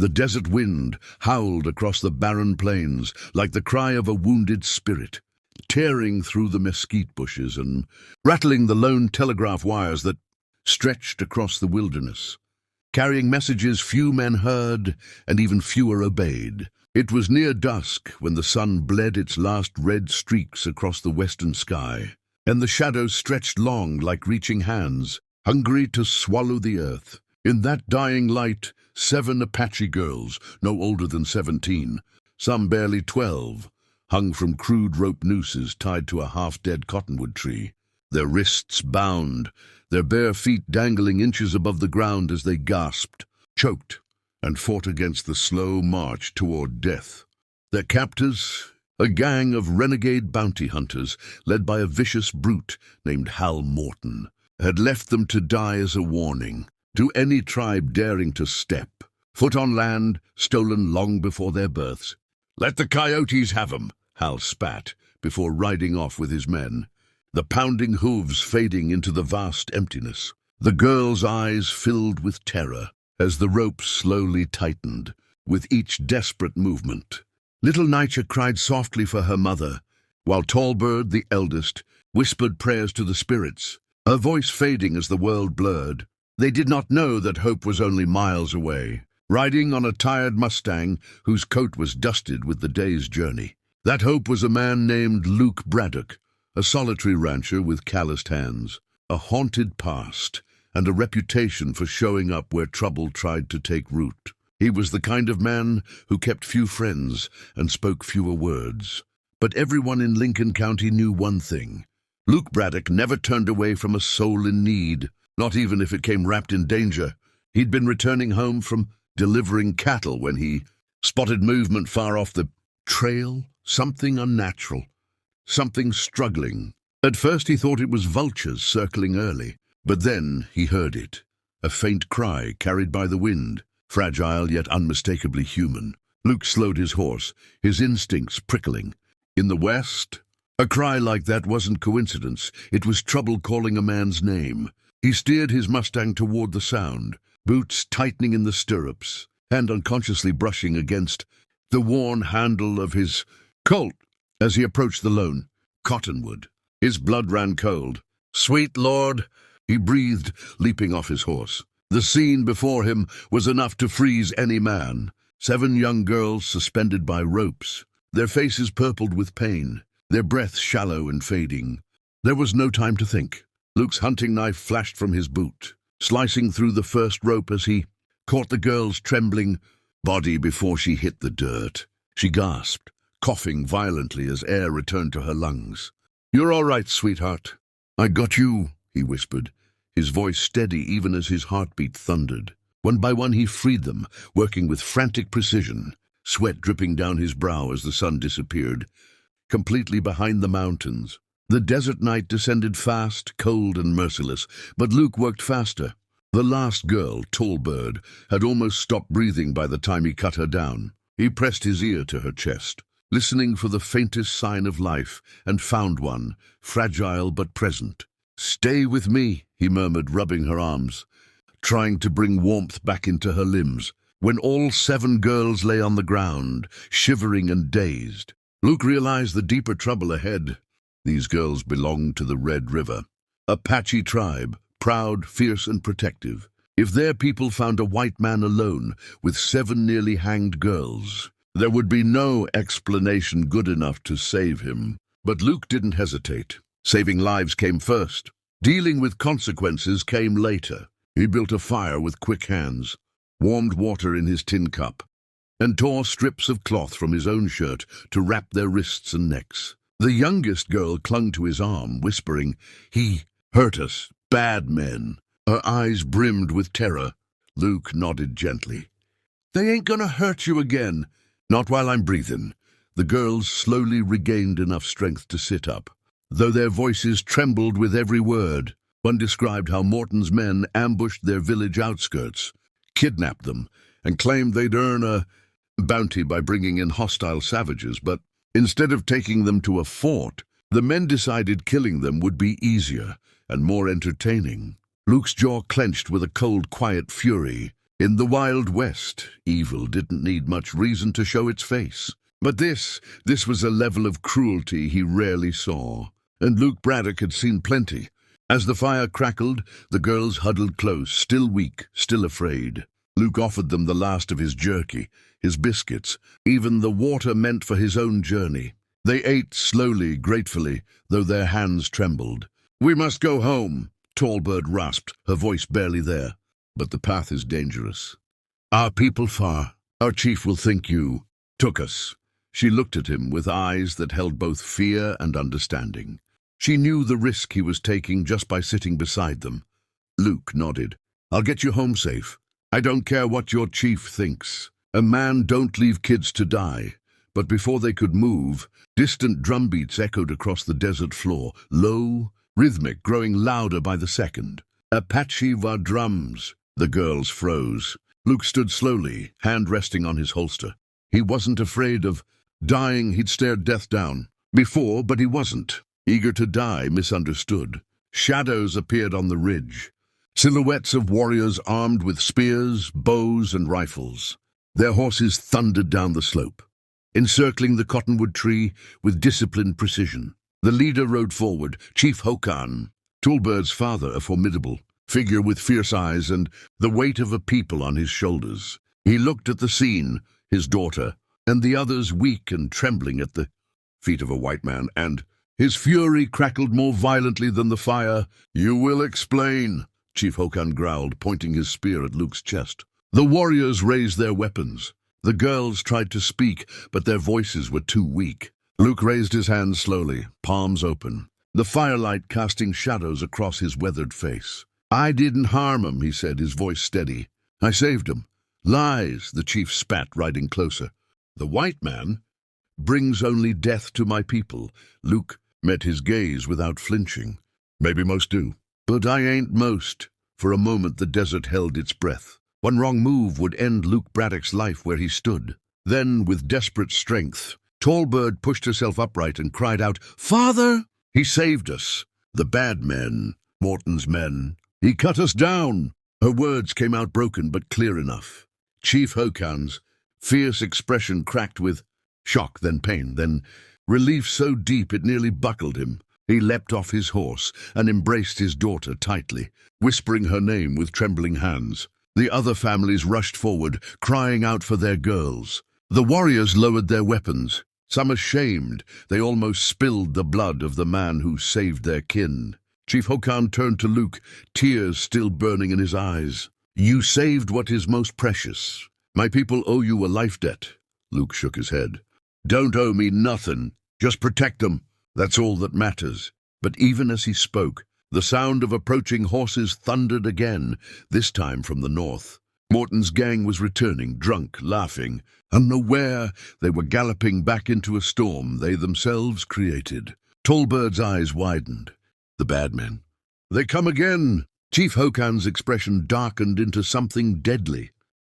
The desert wind howled across the barren plains like the cry of a wounded spirit, tearing through the mesquite bushes and rattling the lone telegraph wires that stretched across the wilderness, carrying messages few men heard and even fewer obeyed. It was near dusk when the sun bled its last red streaks across the western sky, and the shadows stretched long like reaching hands, hungry to swallow the earth. In that dying light, 7 Apache girls, no older than 17, some barely 12, hung from crude rope nooses tied to a half-dead cottonwood tree, their wrists bound, their bare feet dangling inches above the ground as they gasped, choked, and fought against the slow march toward death. Their captors, a gang of renegade bounty hunters led by a vicious brute named Hal Morton, had left them to die as a warning to any tribe daring to step foot on land stolen long before their births. "Let the coyotes have 'em," Hal spat before riding off with his men, the pounding hooves fading into the vast emptiness. The girls' eyes filled with terror as the rope slowly tightened with each desperate movement. Little Nycha cried softly for her mother, while Tallbird, the eldest, whispered prayers to the spirits, her voice fading as the world blurred. They did not know that hope was only miles away, riding on a tired Mustang whose coat was dusted with the day's journey. That hope was a man named Luke Braddock, a solitary rancher with calloused hands, a haunted past, and a reputation for showing up where trouble tried to take root. He was the kind of man who kept few friends and spoke fewer words. But everyone in Lincoln County knew one thing. Luke Braddock never turned away from a soul in need, not even if it came wrapped in danger. He'd been returning home from delivering cattle when he spotted movement far off the trail, something unnatural, something struggling. At first he thought it was vultures circling early, but then he heard it, a faint cry carried by the wind, fragile yet unmistakably human. Luke slowed his horse, his instincts prickling. In the west, a cry like that wasn't coincidence. It was trouble calling a man's name. He steered his Mustang toward the sound, boots tightening in the stirrups, hand unconsciously brushing against the worn handle of his Colt as he approached the lone cottonwood. His blood ran cold. "Sweet Lord," he breathed, leaping off his horse. The scene before him was enough to freeze any man. 7 young girls suspended by ropes, their faces purpled with pain, their breath shallow and fading. There was no time to think. Luke's hunting knife flashed from his boot, slicing through the first rope as he caught the girl's trembling body before she hit the dirt. She gasped, coughing violently as air returned to her lungs. "You're all right, sweetheart. I got you," he whispered, his voice steady even as his heartbeat thundered. One by one he freed them, working with frantic precision, sweat dripping down his brow as the sun disappeared, completely behind the mountains. The desert night descended fast, cold and merciless, but Luke worked faster. The last girl, Tallbird, had almost stopped breathing by the time he cut her down. He pressed his ear to her chest, listening for the faintest sign of life, and found one, fragile but present. "Stay with me," he murmured, rubbing her arms, trying to bring warmth back into her limbs. When all 7 girls lay on the ground, shivering and dazed, Luke realized the deeper trouble ahead. These girls belonged to the Red River, Apache tribe, proud, fierce, and protective. If their people found a white man alone with 7 nearly hanged girls, there would be no explanation good enough to save him. But Luke didn't hesitate. Saving lives came first. Dealing with consequences came later. He built a fire with quick hands, warmed water in his tin cup, and tore strips of cloth from his own shirt to wrap their wrists and necks. The youngest girl clung to his arm, whispering, "He hurt us, bad men." Her eyes brimmed with terror. Luke nodded gently. "They ain't gonna hurt you again." "Not while I'm breathing." The girls slowly regained enough strength to sit up, though their voices trembled with every word. One described how Morton's men ambushed their village outskirts, kidnapped them, and claimed they'd earn a bounty by bringing in hostile savages, but instead of taking them to a fort, the men decided killing them would be easier and more entertaining. Luke's jaw clenched with a cold, quiet fury. In the Wild West, evil didn't need much reason to show its face. But this was a level of cruelty he rarely saw, and Luke Braddock had seen plenty. As the fire crackled, the girls huddled close, still weak, still afraid. Luke offered them the last of his jerky, his biscuits, even the water meant for his own journey. They ate slowly, gratefully, though their hands trembled. "We must go home," Tallbird rasped, her voice barely there. "But the path is dangerous. Our people far. Our chief will think you took us." She looked at him with eyes that held both fear and understanding. She knew the risk he was taking just by sitting beside them. Luke nodded. "I'll get you home safe. I don't care what your chief thinks. A man don't leave kids to die." But before they could move, distant drumbeats echoed across the desert floor, low, rhythmic, growing louder by the second. "Apache var drums." The girls froze. Luke stood slowly, hand resting on his holster. He wasn't afraid of dying. He'd stared death down before, but he wasn't. Eager to die, misunderstood. Shadows appeared on the ridge. Silhouettes of warriors armed with spears, bows, and rifles. Their horses thundered down the slope, encircling the cottonwood tree with disciplined precision. The leader rode forward, Chief Hokan, Tallbird's father, a formidable figure with fierce eyes and the weight of a people on his shoulders. He looked at the scene, his daughter, and the others weak and trembling at the feet of a white man, and his fury crackled more violently than the fire. "You will explain," Chief Hokan growled, pointing his spear at Luke's chest. The warriors raised their weapons. The girls tried to speak, but their voices were too weak. Luke raised his hands slowly, palms open, the firelight casting shadows across his weathered face. "I didn't harm him," he said, his voice steady. "I saved him." "Lies," the chief spat, riding closer. "The white man brings only death to my people." Luke met his gaze without flinching. "Maybe most do, but I ain't most." For a moment the desert held its breath. One wrong move would end Luke Braddock's life where he stood. Then, with desperate strength, Tallbird pushed herself upright and cried out, "Father!" "He saved us. The bad men, Morton's men. He cut us down." Her words came out broken but clear enough. Chief Hokan's fierce expression cracked with shock, then pain, then relief so deep it nearly buckled him. He leapt off his horse and embraced his daughter tightly, whispering her name with trembling hands. The other families rushed forward, crying out for their girls. The warriors lowered their weapons. Some ashamed, they almost spilled the blood of the man who saved their kin. Chief Hokan turned to Luke, tears still burning in his eyes. "You saved what is most precious. My people owe you a life debt." Luke shook his head. "Don't owe me nothing. Just protect them. That's all that matters." But even as he spoke, the sound of approaching horses thundered again, this time from the north. Morton's gang was returning, drunk, laughing. Unaware, they were galloping back into a storm they themselves created. Tallbird's eyes widened. The bad men. "They come again!" Chief Hokan's expression darkened into something deadly.